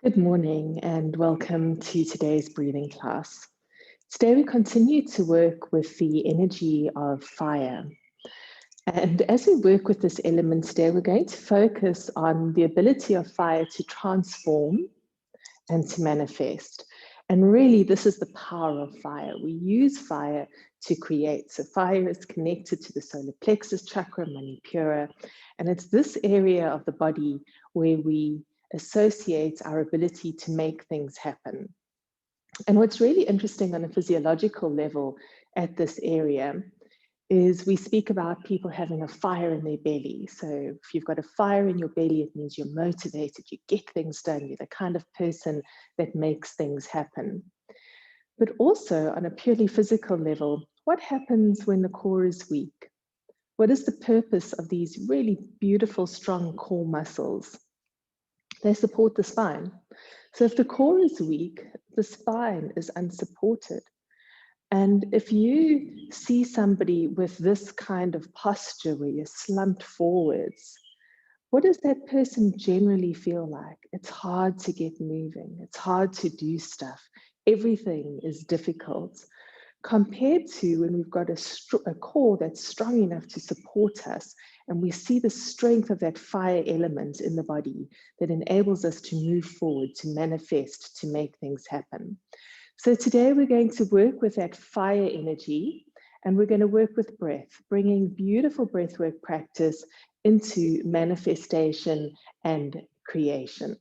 Good morning and welcome to today's breathing class. Today we continue to work with the energy of fire. And as we work with this element today, we're going to focus on the ability of fire to transform and to manifest. And really, this is the power of fire. We use fire to create. So fire is connected to the solar plexus chakra, Manipura, and it's this area of the body where we associate our ability to make things happen. And what's really interesting on a physiological level at this area is we speak about people having a fire in their belly. So if you've got a fire in your belly, it means you're motivated, you get things done, you're the kind of person that makes things happen. But also on a purely physical level, what happens when the core is weak? What is the purpose of these really beautiful, strong core muscles? They support the spine. So if the core is weak, the spine is unsupported. And if you see somebody with this kind of posture where you're slumped forwards, what does that person generally feel like? It's hard to get moving. It's hard to do stuff. Everything is difficult compared to when we've got a core that's strong enough to support us, and we see the strength of that fire element in the body that enables us to move forward, to manifest, to make things happen. So today we're going to work with that fire energy, and we're going to work with breath, bringing beautiful breathwork practice into manifestation and creation.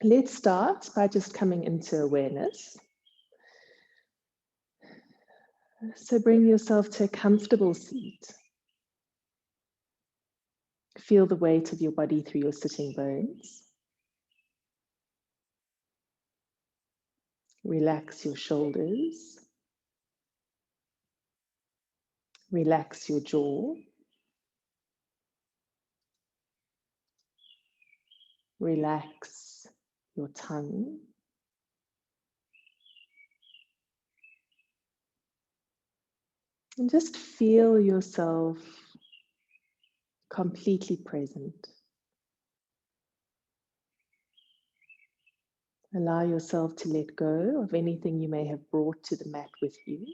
Let's start by just coming into awareness. So bring yourself to a comfortable seat. Feel the weight of your body through your sitting bones. Relax your shoulders. Relax your jaw. Relax your tongue. And just feel yourself completely present. Allow yourself to let go of anything you may have brought to the mat with you,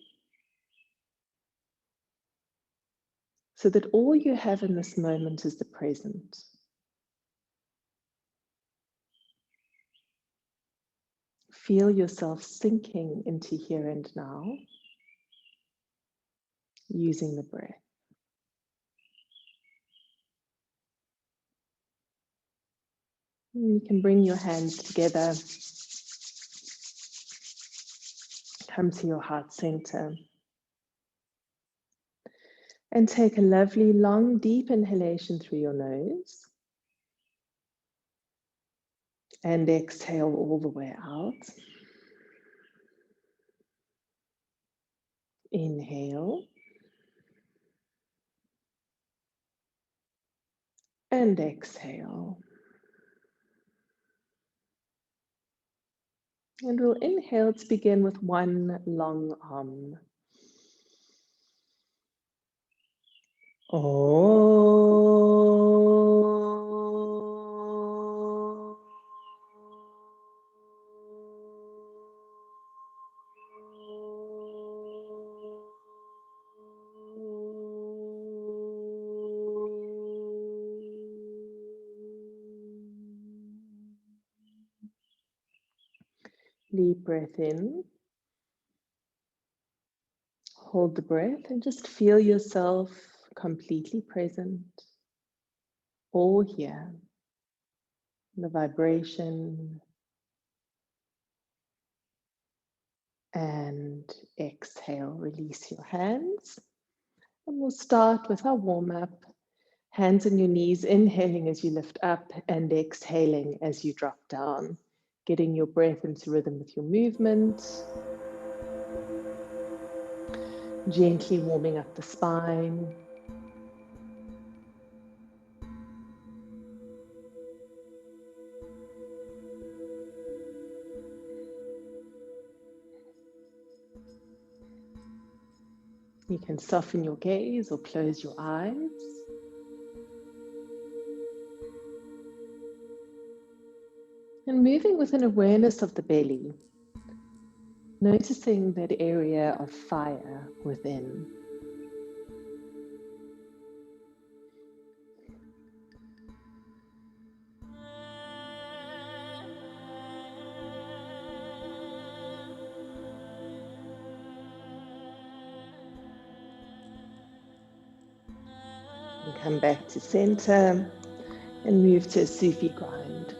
so that all you have in this moment is the present. Feel yourself sinking into here and now, using the breath. You can bring your hands together, come to your heart center, and take a lovely, long, deep inhalation through your nose. And exhale all the way out. Inhale. And exhale. And we'll inhale to begin with one long Deep breath in. Hold the breath and just feel yourself completely present, all here. The vibration, and exhale, release your hands. And we'll start with our warm-up. Hands on your knees, inhaling as you lift up and exhaling as you drop down. Getting your breath into rhythm with your movement. Gently warming up the spine. You can soften your gaze or close your eyes. And moving with an awareness of the belly, noticing that area of fire within. And come back to center and move to a Sufi grind.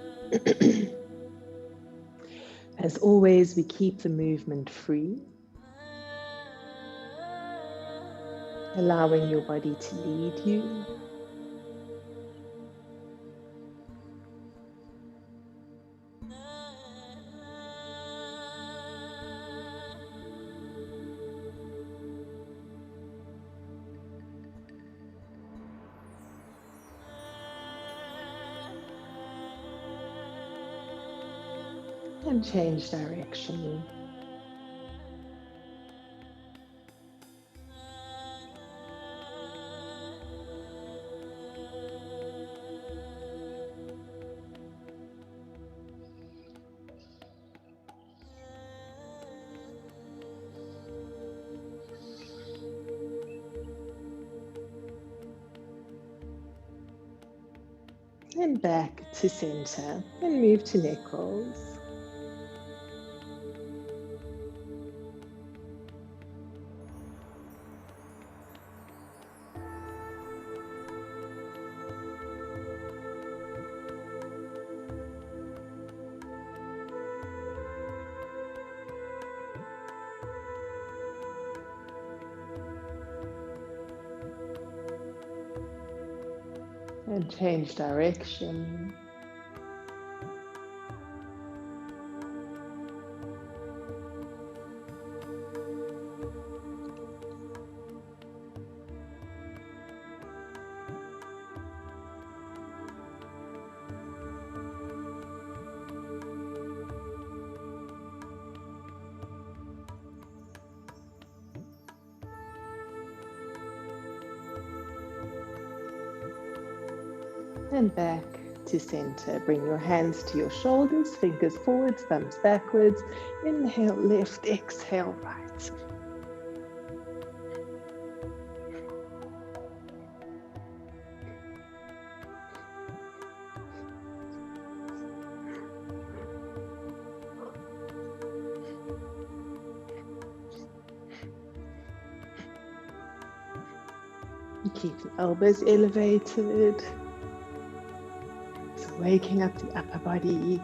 As always, we keep the movement free, allowing your body to lead you. And change direction. And back to center and move to neck rolls. And change direction. And back to center. Bring your hands to your shoulders, fingers forwards, thumbs backwards. Inhale left, exhale right. Keep the elbows elevated. So waking up the upper body.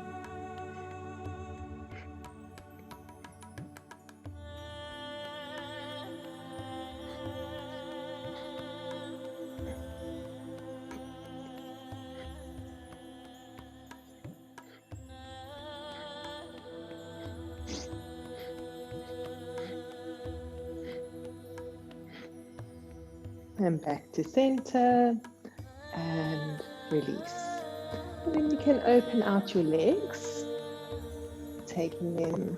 And back to center and release. And then you can open out your legs, taking them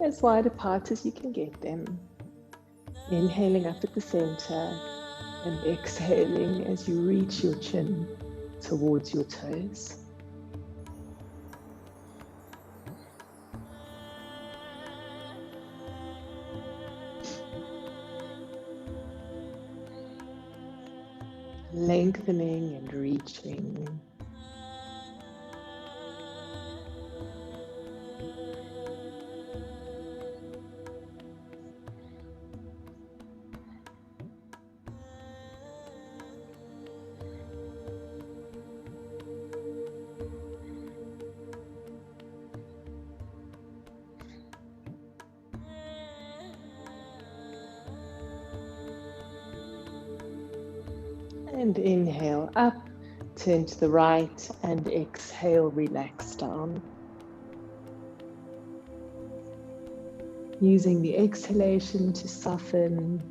as wide apart as you can get them. Inhaling up at the center and exhaling as you reach your chin towards your toes. Lengthening and reaching. And inhale up, turn to the right, and exhale, relax down. Using the exhalation to soften.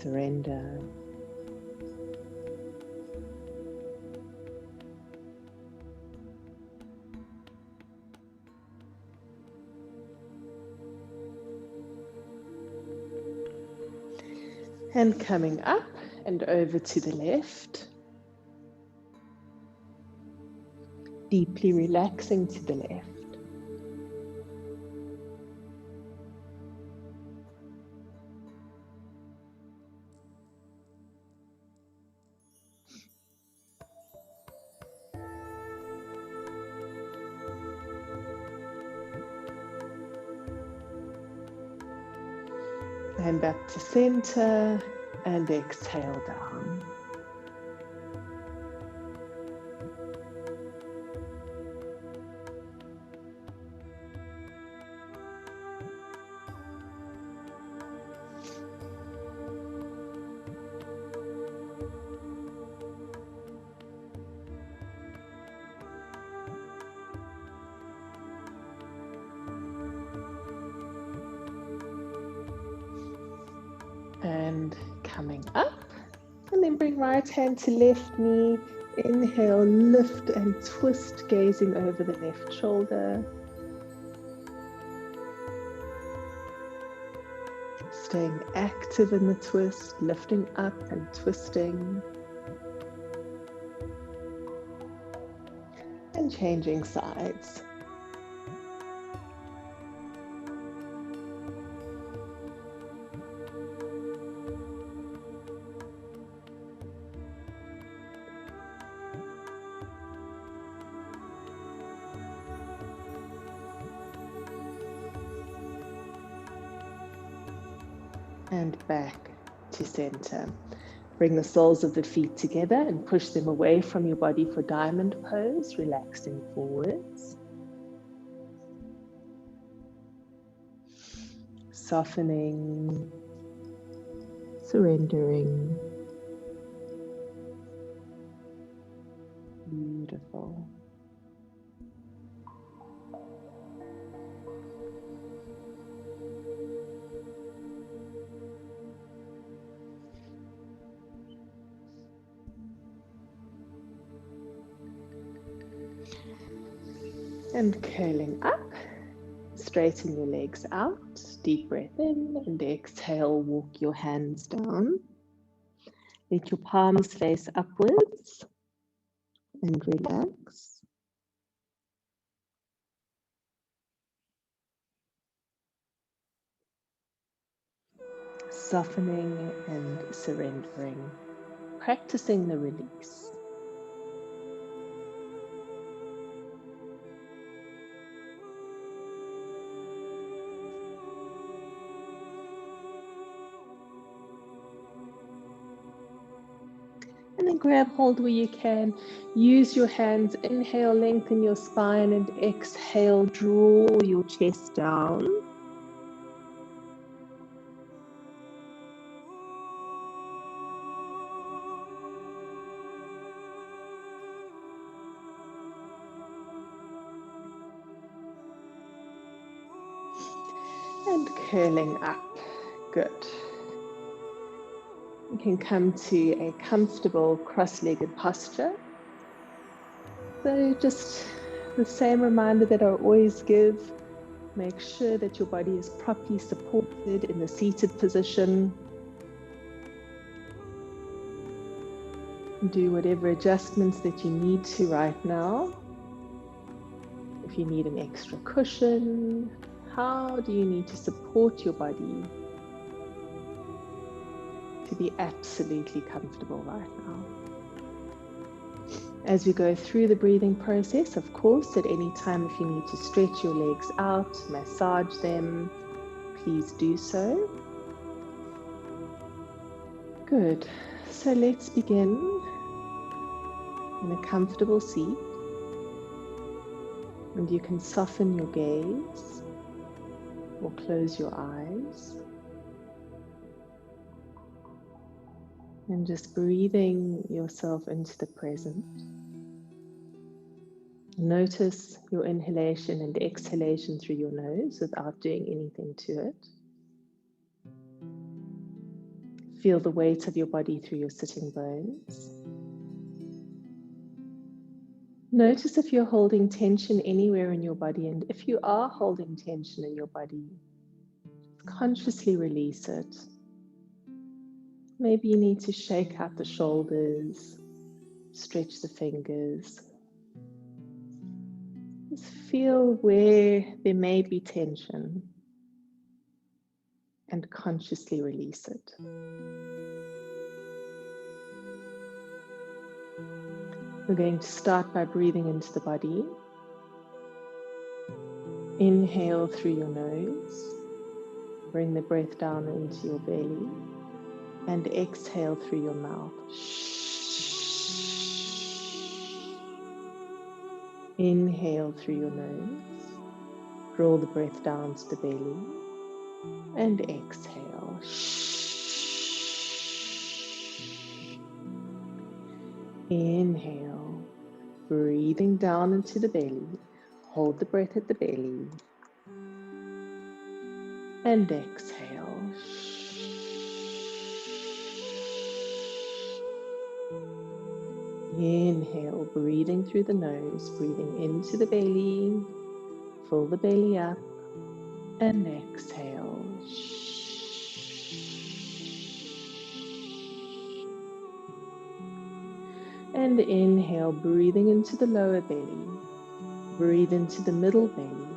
Surrender. And coming up and over to the left. Deeply relaxing to the left. And back to center and exhale down. And coming up, and then bring right hand to left knee. Inhale, lift and twist, gazing over the left shoulder. Staying active in the twist, lifting up and twisting. And changing sides. And back to center. Bring the soles of the feet together and push them away from your body for diamond pose, relaxing forwards. Softening, surrendering. Beautiful. And curling up, straighten your legs out, deep breath in and exhale, walk your hands down. Let your palms face upwards and relax. Softening and surrendering, practicing the release. And then grab hold where you can. Use your hands. Inhale, lengthen your spine, and exhale, draw your chest down. And curling up. Good. You can come to a comfortable cross-legged posture. So just the same reminder that I always give, make sure that your body is properly supported in the seated position. Do whatever adjustments that you need to right now. If you need an extra cushion, how do you need to support your body to be absolutely comfortable right now? As we go through the breathing process, of course, at any time if you need to stretch your legs out, massage them, please do so. Good. So let's begin in a comfortable seat. And you can soften your gaze or close your eyes. And just breathing yourself into the present. Notice your inhalation and exhalation through your nose without doing anything to it. Feel the weight of your body through your sitting bones. Notice if you're holding tension anywhere in your body, and if you are holding tension in your body, consciously release it. Maybe you need to shake out the shoulders, stretch the fingers. Just feel where there may be tension and consciously release it. We're going to start by breathing into the body. Inhale through your nose. Bring the breath down into your belly. And exhale through your mouth. Inhale through your nose. Draw the breath down to the belly. And exhale. Inhale. Breathing down into the belly. Hold the breath at the belly. And exhale. Inhale, breathing through the nose, breathing into the belly. Fill the belly up. And exhale. And inhale, breathing into the lower belly. Breathe into the middle belly.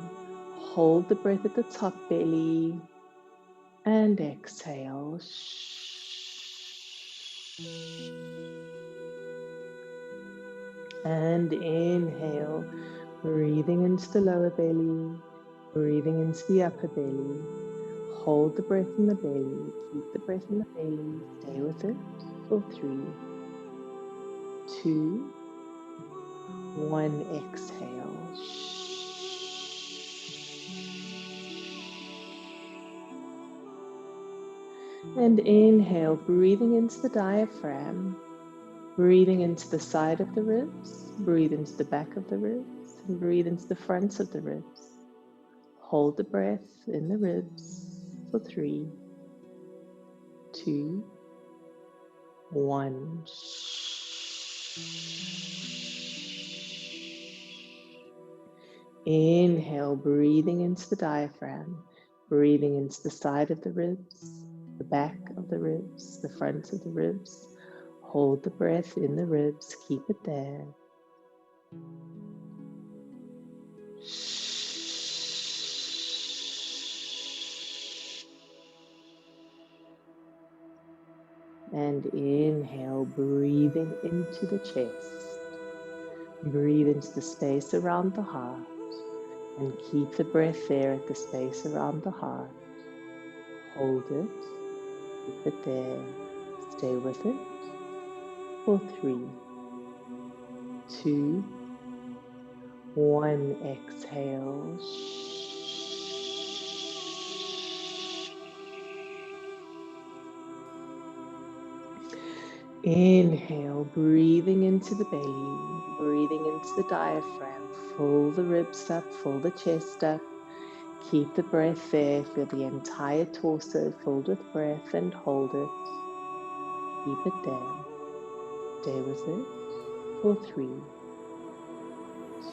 Hold the breath at the top belly. And exhale. And inhale, breathing into the lower belly. Breathing into the upper belly. Hold the breath in the belly. Keep the breath in the belly. Stay with it for 3, 2, 1. Exhale. And inhale, breathing into the diaphragm. Breathing into the side of the ribs. Breathe into the back of the ribs. And breathe into the fronts of the ribs. Hold the breath in the ribs for 3, 2, 1. Inhale, breathing into the diaphragm, breathing into the side of the ribs, the back of the ribs, the front of the ribs. Hold the breath in the ribs, keep it there. And inhale, breathing into the chest. Breathe into the space around the heart and keep the breath there at the space around the heart. Hold it, keep it there, stay with it for 3, 2, 1. Exhale. Inhale, breathing into the belly, breathing into the diaphragm. Fill the ribs up, fill the chest up. Keep the breath there, feel the entire torso filled with breath and hold it. Keep it there. Stay with it for 3,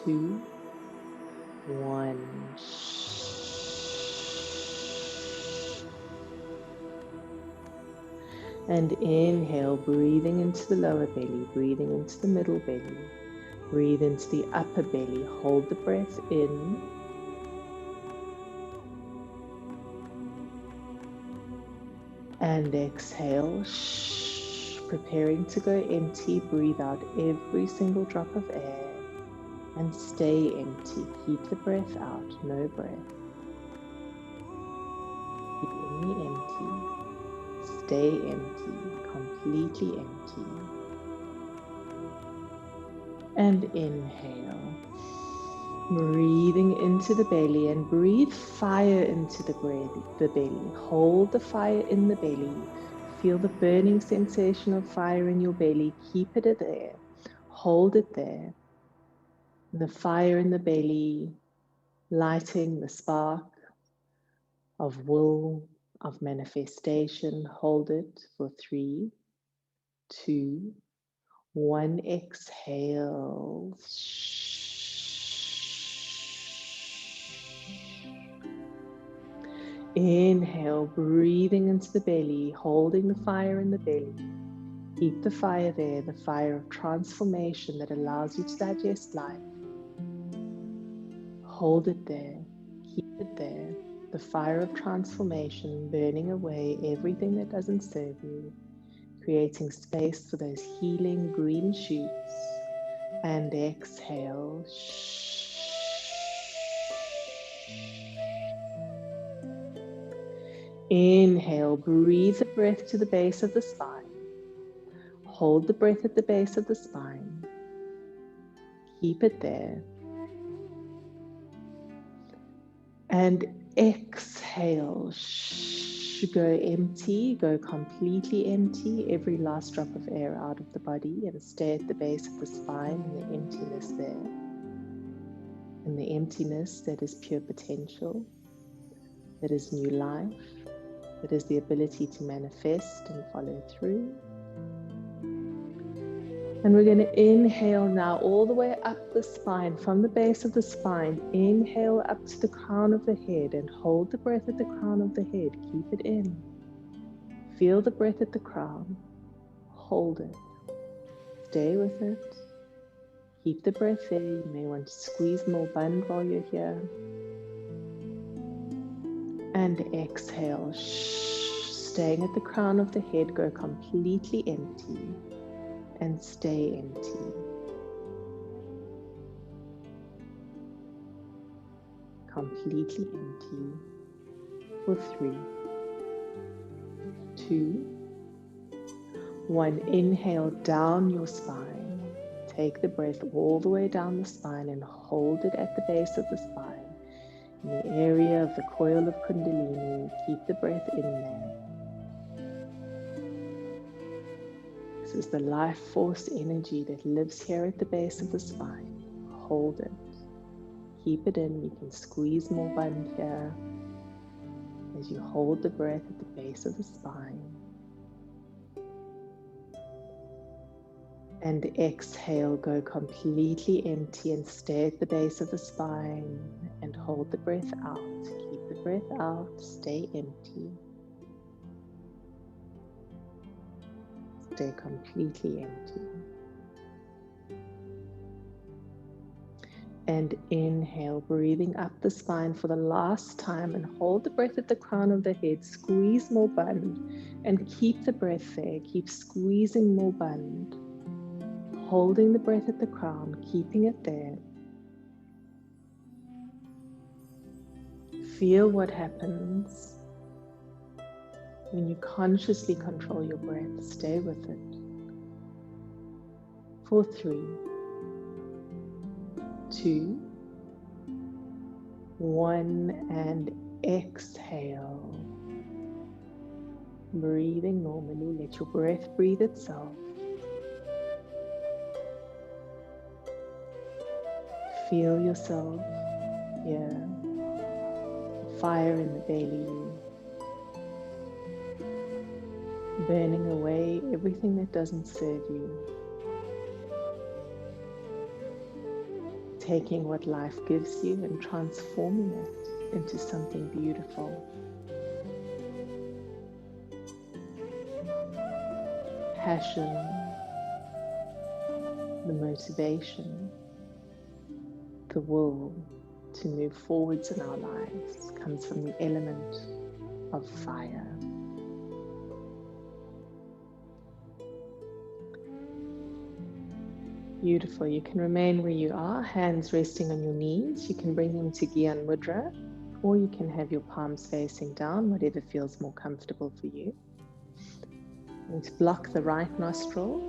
2, 1. And inhale, breathing into the lower belly, breathing into the middle belly. Breathe into the upper belly. Hold the breath in. And exhale. Preparing to go empty. Breathe out every single drop of air. And stay empty. Keep the breath out. No breath. Keep in the empty. Stay empty. Completely empty. And inhale. Breathing into the belly and breathe fire into the belly. Hold the fire in the belly. Feel the burning sensation of fire in your belly. Keep it there. Hold it there. The fire in the belly, lighting the spark of will, of manifestation. Hold it for 3, 2, 1. Exhale. Inhale, breathing into the belly, holding the fire in the belly. Keep the fire there, the fire of transformation that allows you to digest life. Hold it there, keep it there. The fire of transformation burning away everything that doesn't serve you, creating space for those healing green shoots. And exhale. Inhale, breathe the breath to the base of the spine. Hold the breath at the base of the spine. Keep it there. And exhale. Go empty, go completely empty, every last drop of air out of the body, and stay at the base of the spine in the emptiness there. In the emptiness that is pure potential, that is new life, that is the ability to manifest and follow through. And we're going to inhale now all the way up the spine, from the base of the spine. Inhale up to the crown of the head and hold the breath at the crown of the head. Keep it in. Feel the breath at the crown. Hold it. Stay with it. Keep the breath there. You may want to squeeze more band while you're here. And exhale. Staying at the crown of the head, go completely empty. And stay empty. Completely empty for 3, 2, 1. Inhale down your spine. Take the breath all the way down the spine and hold it at the base of the spine. In the area of the coil of Kundalini, keep the breath in there. This is the life force energy that lives here at the base of the spine. Hold it. Keep it in. You can squeeze more band here as you hold the breath at the base of the spine. And exhale, go completely empty and stay at the base of the spine and hold the breath out. Keep the breath out, stay empty. Stay completely empty. And inhale, breathing up the spine for the last time, and hold the breath at the crown of the head. Squeeze more band and keep the breath there. Keep squeezing more band. Holding the breath at the crown, keeping it there. Feel what happens when you consciously control your breath. Stay with it. For 3, 2, 1, and exhale. Breathing normally, let your breath breathe itself. Feel yourself here. Fire in the belly, burning away everything that doesn't serve you. Taking what life gives you and transforming it into something beautiful. Passion, the motivation, the will to move forwards in our lives comes from the element of fire. Beautiful. You can remain where you are, hands resting on your knees. You can bring them to Gyan Mudra, or you can have your palms facing down, whatever feels more comfortable for you. I'm going to block the right nostril,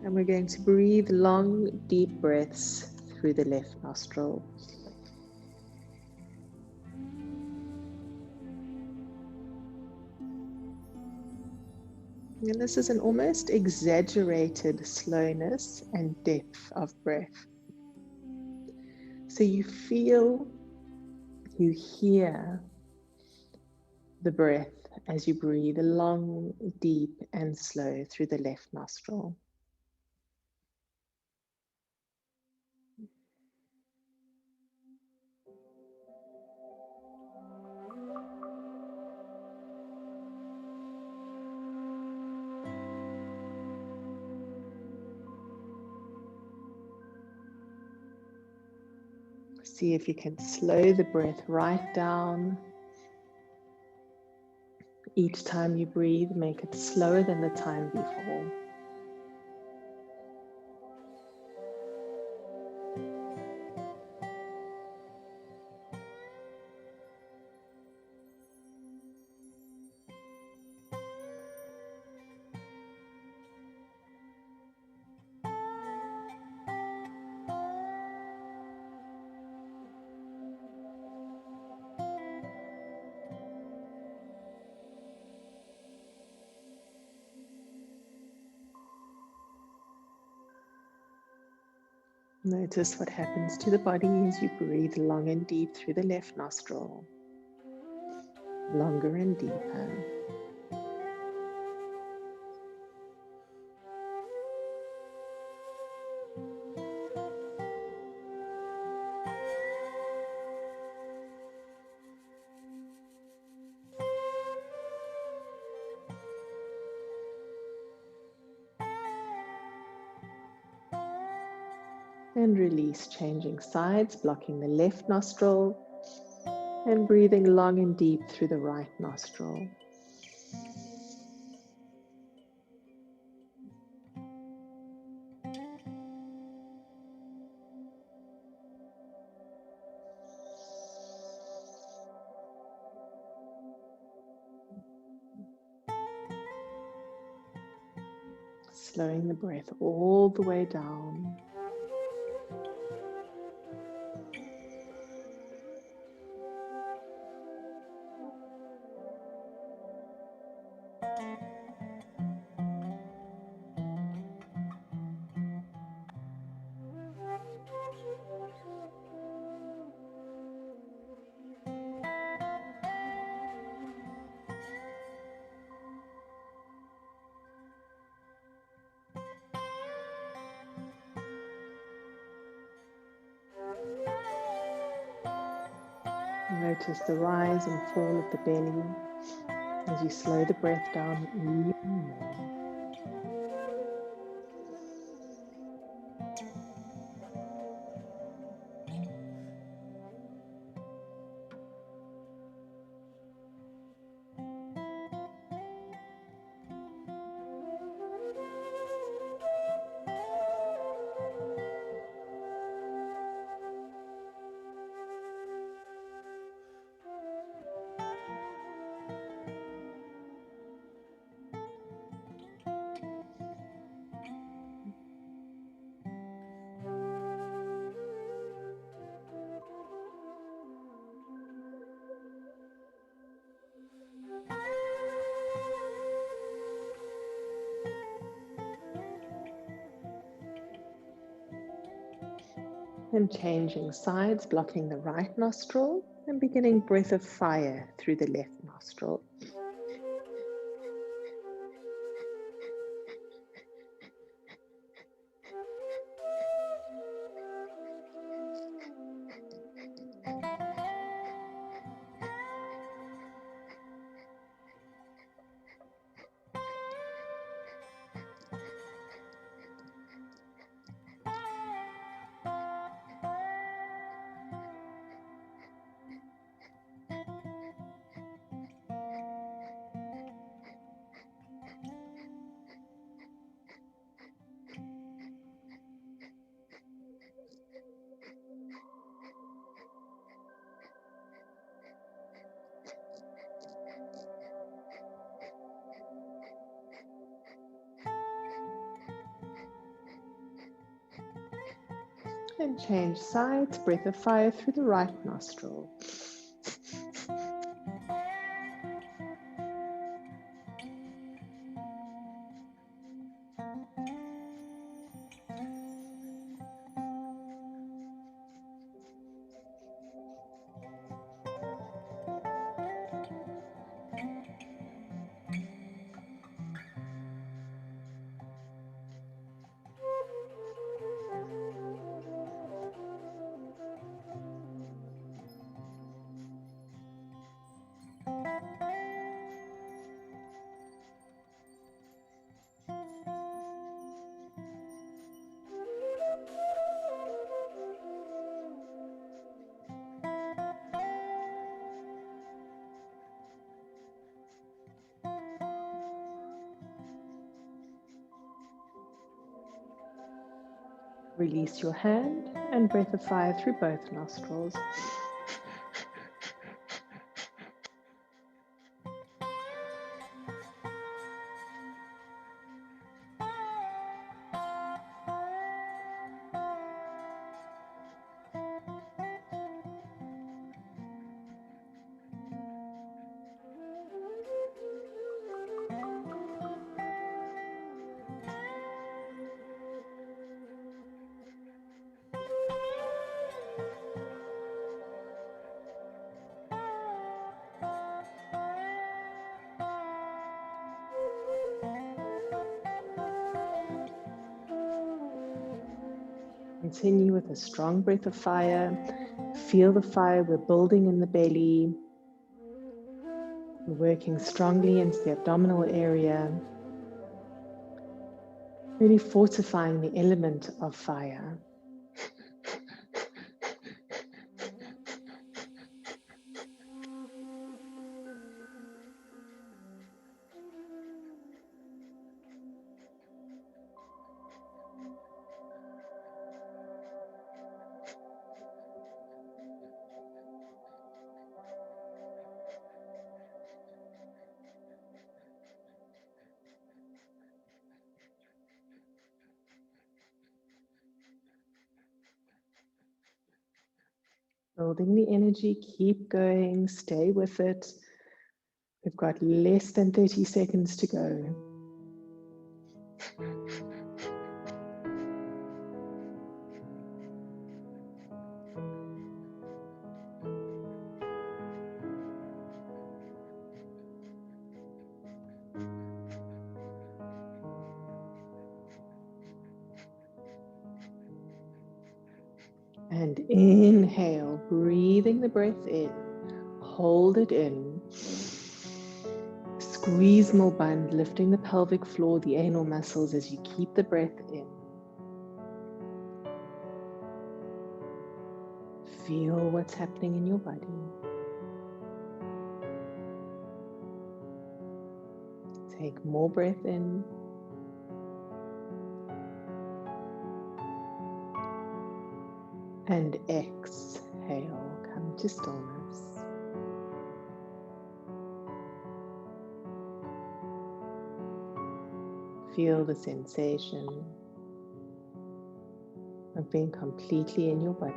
and we're going to breathe long, deep breaths through the left nostril. And this is an almost exaggerated slowness and depth of breath. So you feel, you hear the breath as you breathe long, deep, and slow through the left nostril. See if you can slow the breath right down. Each time you breathe, make it slower than the time before. Notice what happens to the body as you breathe long and deep through the left nostril. Longer and deeper. And release, changing sides, blocking the left nostril and breathing long and deep through the right nostril. Slowing the breath all the way down. Notice the rise and fall of the belly as you slow the breath down even more. And changing sides, blocking the right nostril and beginning breath of fire through the left nostril. And change sides, breath of fire through the right nostril. Release your hand and breath of fire through both nostrils. Continue with a strong breath of fire. Feel the fire we're building in the belly. We're working strongly into the abdominal area, really fortifying the element of fire. Building the energy, keep going, stay with it. We've got less than 30 seconds to go. And inhale, breathing the breath in, hold it in. Squeeze more bund, lifting the pelvic floor, the anal muscles as you keep the breath in. Feel what's happening in your body. Take more breath in. And exhale, come to stillness. Feel the sensation of being completely in your body,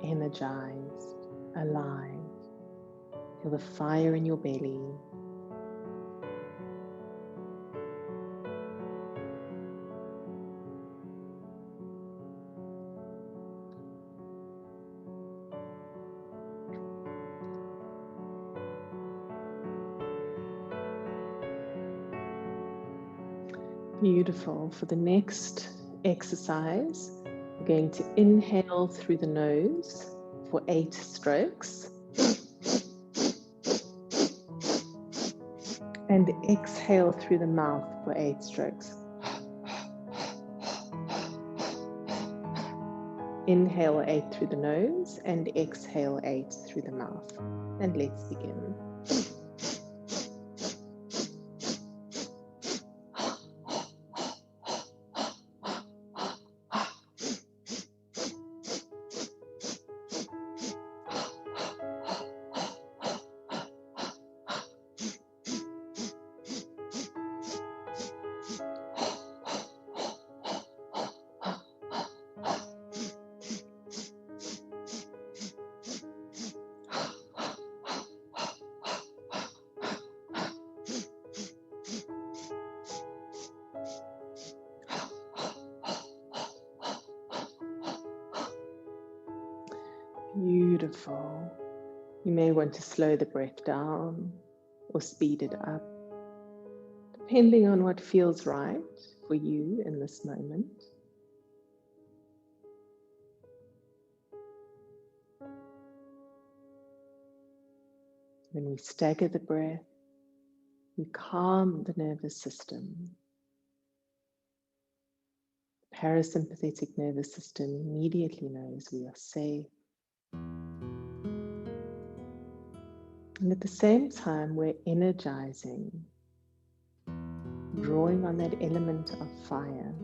energized, alive. Feel the fire in your belly. Beautiful. For the next exercise, we're going to inhale through the nose for 8 strokes and exhale through the mouth for 8 strokes. Inhale 8 through the nose and exhale 8 through the mouth. And let's begin. Beautiful. You may want to slow the breath down or speed it up, depending on what feels right for you in this moment. When we stagger the breath, we calm the nervous system. The parasympathetic nervous system immediately knows we are safe. And at the same time, we're energizing drawing on that element of fire.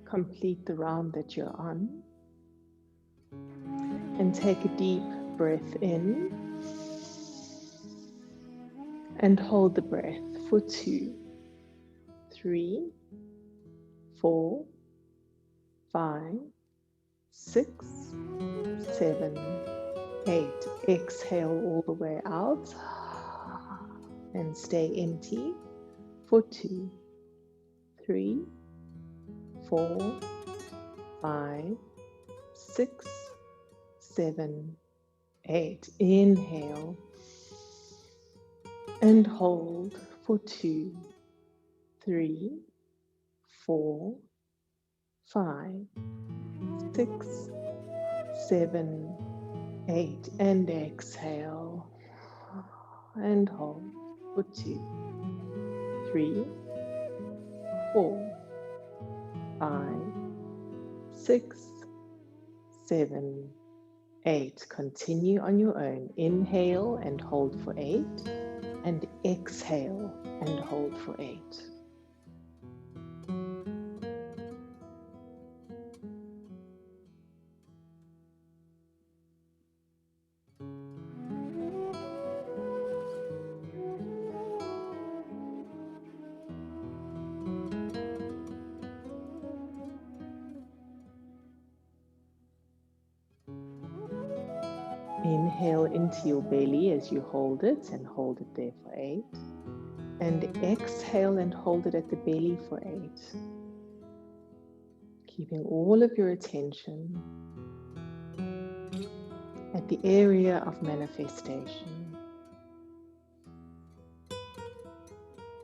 Complete the round that you're on and take a deep breath in and hold the breath for 2, 3, 4, 5, 6, 7, 8. Exhale all the way out and stay empty for 2, 3, 4, 5, 6, 7, 8. Inhale and hold for 2, 3, 4, 5, 6, 7, 8. And exhale and hold for 2, 3, 4, 5, 6, 7, 8. Continue on your own. Inhale and hold for 8. And exhale and hold for 8. Inhale into your belly as you hold it and hold it there for 8. And exhale and hold it at the belly for 8. Keeping all of your attention at the area of manifestation,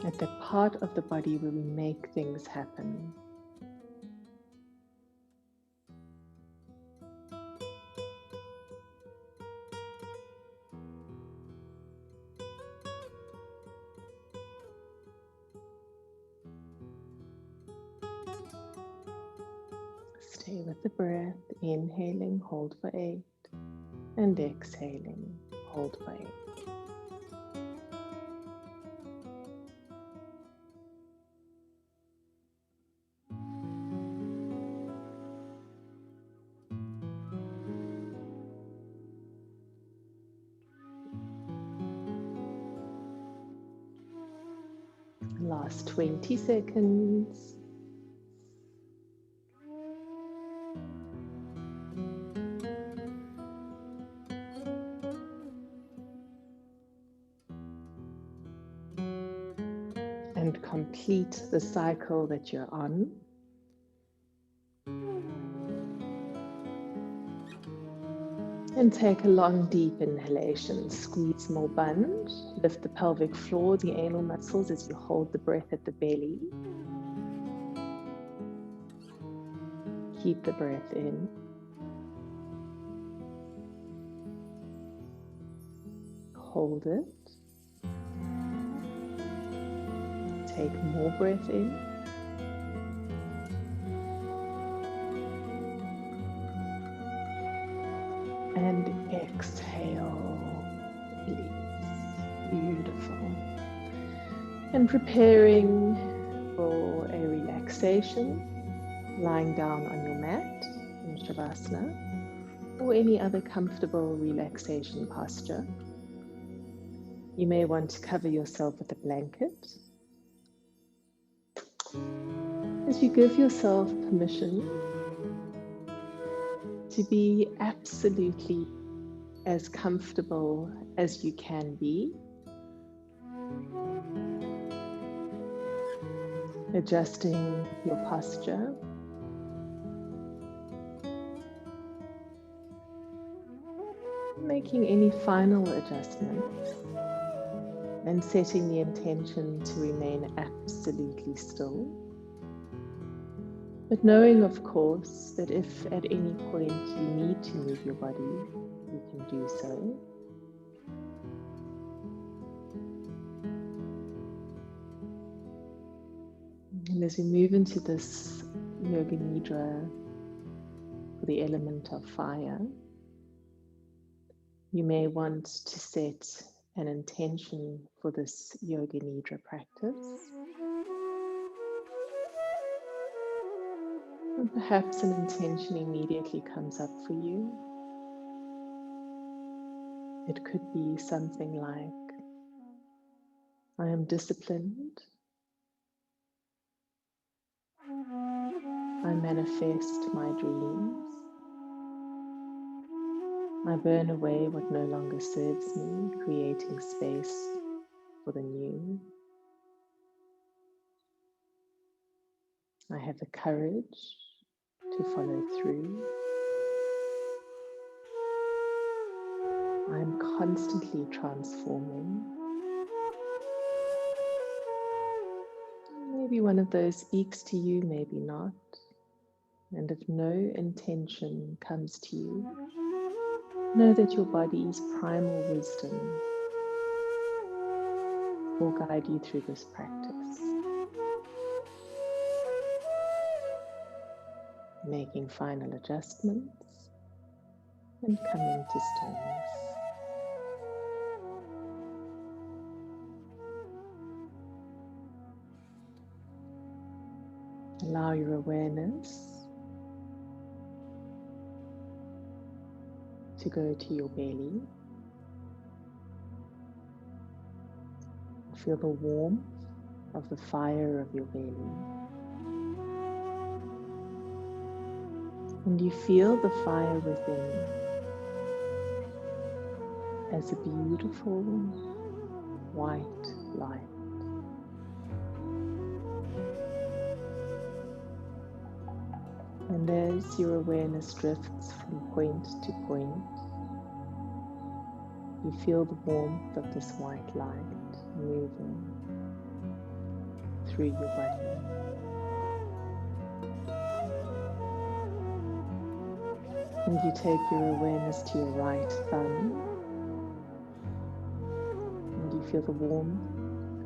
at the part of the body where we make things happen. Stay with the breath, inhaling, hold for 8, and exhaling, hold for 8. Last 20 seconds. And complete the cycle that you're on. And take a long, deep inhalation. Squeeze more bund. Lift the pelvic floor, the anal muscles as you hold the breath at the belly. Keep the breath in. hold it. Take more breath in. And exhale, release. Beautiful. And preparing for a relaxation, lying down on your mat in Shavasana or any other comfortable relaxation posture. You may want to cover yourself with a blanket. As you give yourself permission to be absolutely as comfortable as you can be, adjusting your posture, making any final adjustments, and setting the intention to remain absolutely still. But knowing, of course, that if at any point you need to move your body, you can do so. And as we move into this Yoga Nidra for the element of fire, you may want to set an intention for this Yoga Nidra practice. And perhaps an intention immediately comes up for you. It could be something like, I am disciplined. I manifest my dreams. I burn away what no longer serves me, creating space for the new. I have the courage to follow through. I am constantly transforming. Maybe one of those speaks to you, maybe not. And if no intention comes to you, know that your body's primal wisdom will guide you through this practice, making final adjustments and coming to stillness. Allow your awareness to go to your belly. Feel the warmth of the fire of your belly. And you feel the fire within as a beautiful white light. And as your awareness drifts from point to point, you feel the warmth of this white light moving through your body. And you take your awareness to your right thumb, and you feel the warmth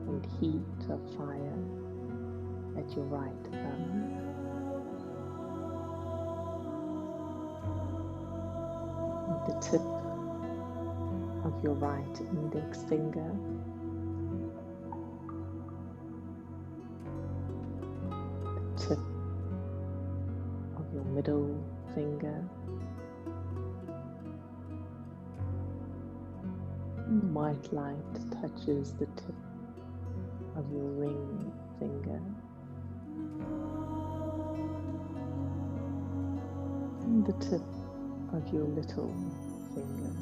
and heat of fire at your right thumb. At the tip of your right index finger, the tip of your middle finger, and the white light touches the tip of your ring finger, and the tip of your little finger.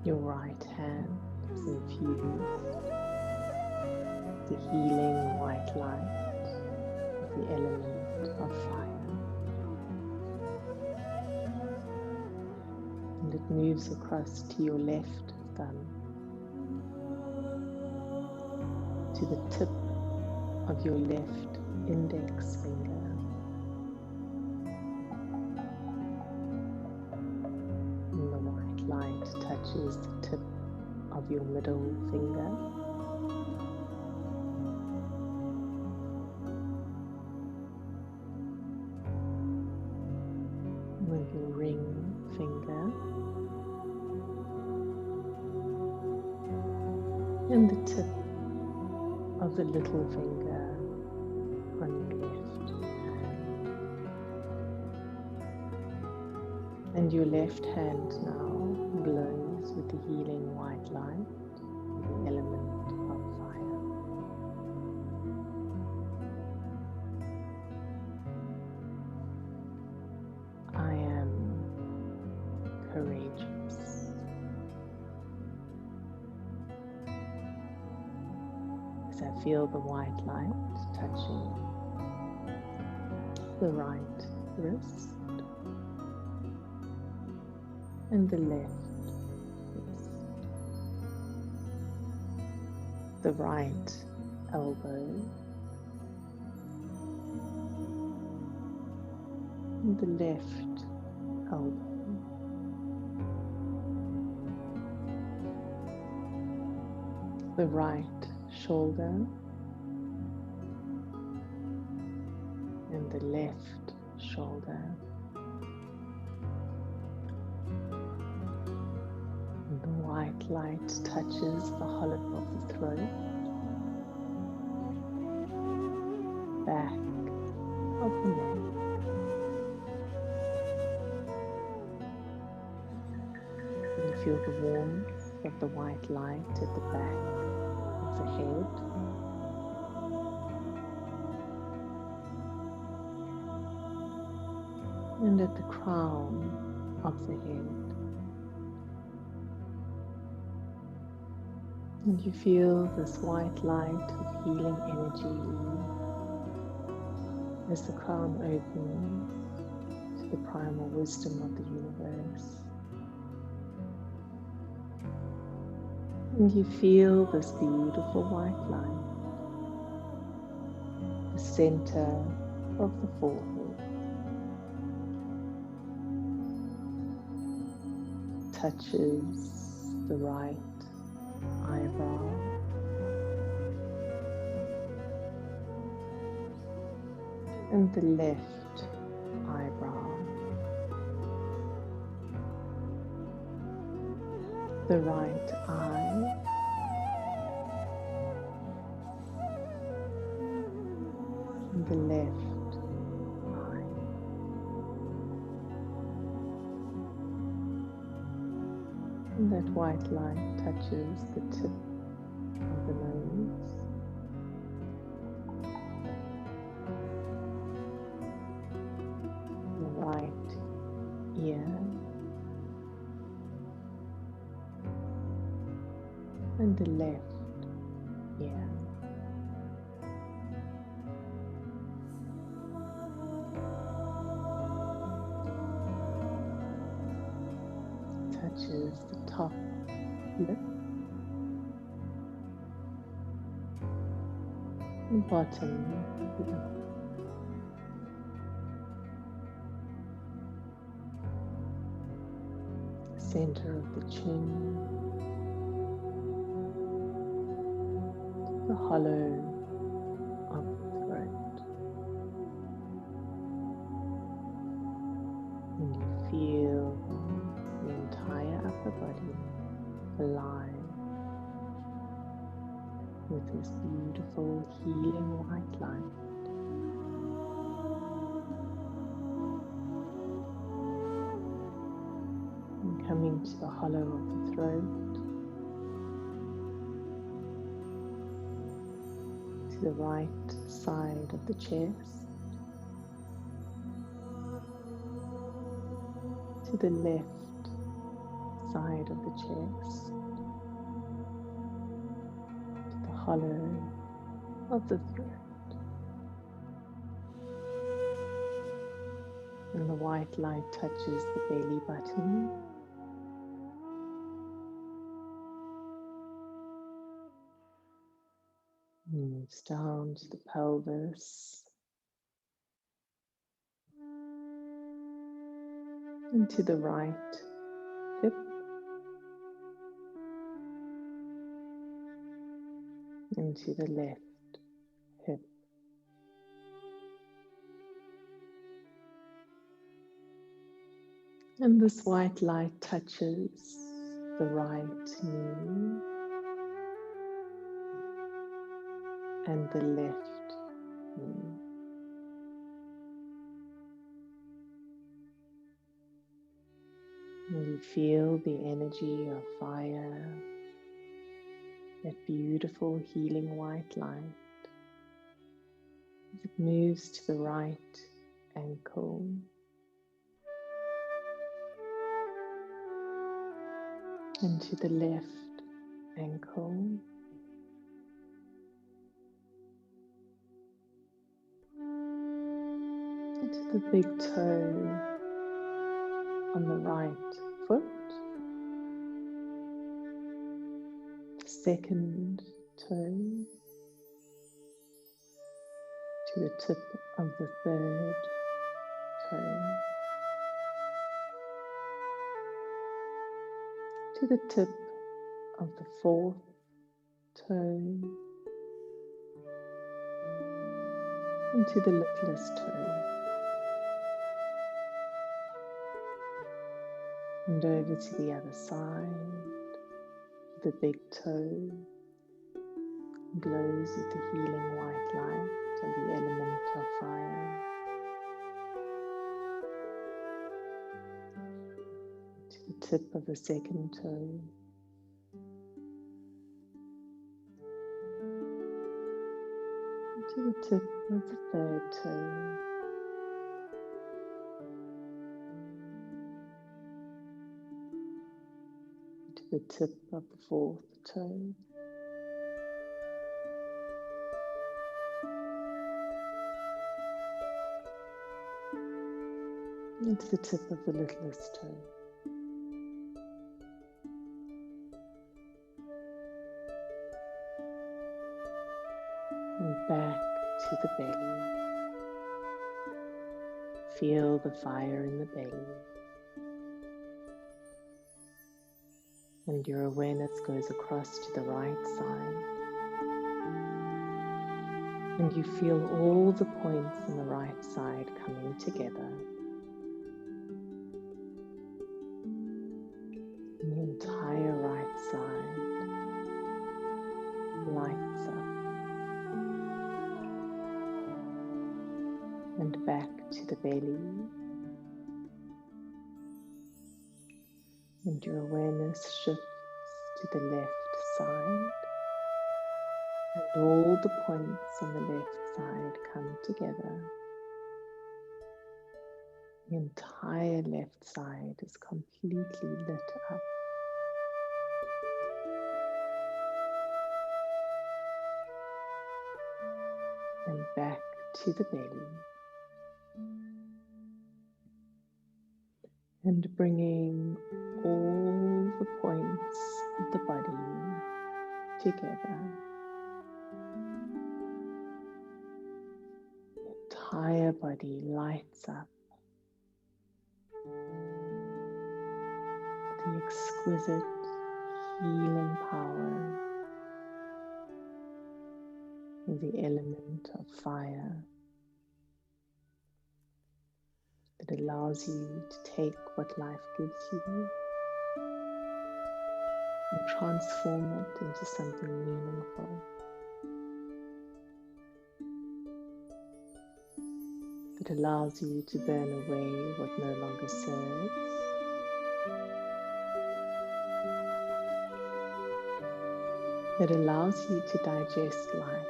Your right hand is infused with the healing white light of the element of fire. And it moves across to your left thumb, to the tip of your left index finger. And the white light light touches the tip of your middle finger. With your ring finger and the tip of the little finger on your left hand. And your left hand now glows with the healing white light, the element of fire. I am courageous. As I feel the white light touching the right wrist and the left wrist, the right elbow and the left elbow, the right shoulder and the left shoulder, and the white light touches the hollow of the throat, back of the neck, and you feel the warmth of the white light at the back of the head, and at the crown of the head. And you feel this white light of healing energy as the crown opens to the primal wisdom of the universe. And you feel this beautiful white light, the center of the forehead, touches the right eyebrow, and the left eyebrow, the right eye, and the left eye. And that white light touches the tip of the nose, the right ear, and the left ear. Touches the top lip, the bottom lip, center of the chin, the hollow of the throat, and you feel the entire upper body alive with this beautiful healing white light. And coming to the hollow of the throat, to the right side of the chest, to the left side of the chest, to the hollow of the throat, and the white light touches the belly button, moves down to the pelvis, and to the right hip, into the left hip. And this white light touches the right knee and the left knee. And you feel the energy of fire, that beautiful healing white light, as it moves to the right ankle, and to the left ankle, and to the big toe on the right foot, the second toe, to the tip of the third toe, to the tip of the fourth toe, and to the littlest toe, and over to the other side. The big toe glows with the healing white light of the element of fire. To the tip of the second toe, to the tip of the third toe, to the tip of the fourth toe, and to the tip of the littlest toe. And back to the belly. Feel the fire in the belly. And your awareness goes across to the right side. And you feel all the points on the right side coming together. And the entire right side lights up. And back to the belly. And your awareness shifts to the left side. And all the points on the left side come together. The entire left side is completely lit up. And back to the belly. And bringing all the points of the body together. The entire body lights up. The exquisite healing power of the element of fire that allows you to take what life gives you and transform it into something meaningful, that allows you to burn away what no longer serves, that allows you to digest life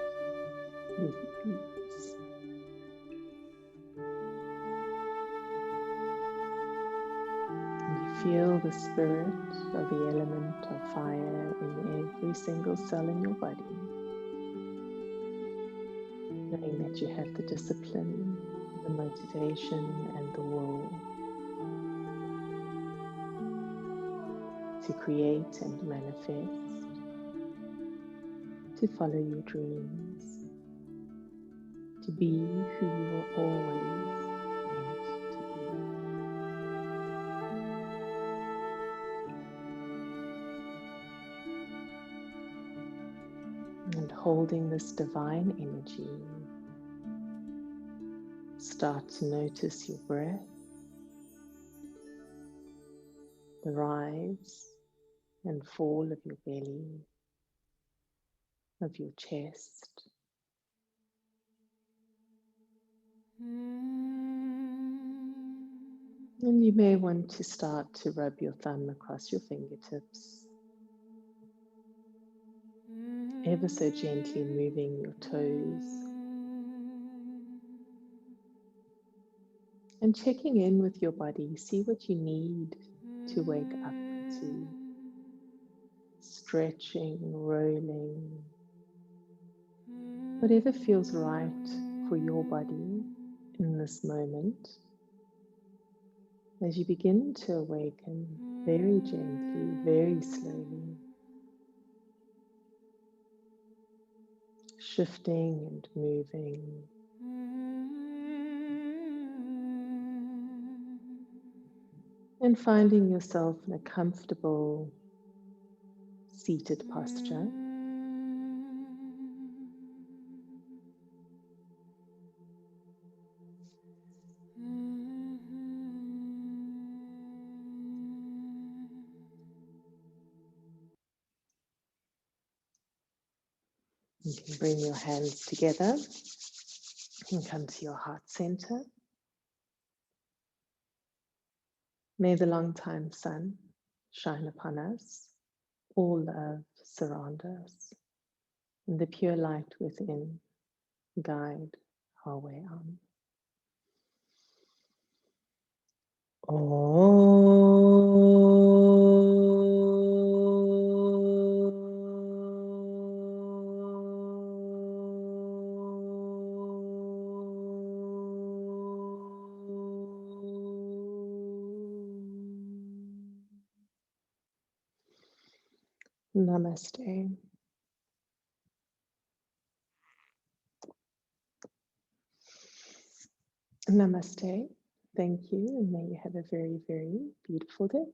with ease. And you feel the spirit of the element of fire in every single cell in your body, knowing that you have the discipline, the motivation, and the will to create and manifest, to follow your dreams, to be who you were always meant to be. And holding this divine energy, start to notice your breath, the rise and fall of your belly, of your chest. And you may want to start to rub your thumb across your fingertips, ever so gently moving your toes and checking in with your body. See what you need to wake up to. Stretching, rolling, whatever feels right for your body in this moment. As you begin to awaken very gently, very slowly, shifting and moving, and finding yourself in a comfortable seated posture. You can bring your hands together and come to your heart center. May the long-time sun shine upon us, all love surround us, and the pure light within guide our way on. Namaste. Namaste. Thank you, and may you have a very, very beautiful day.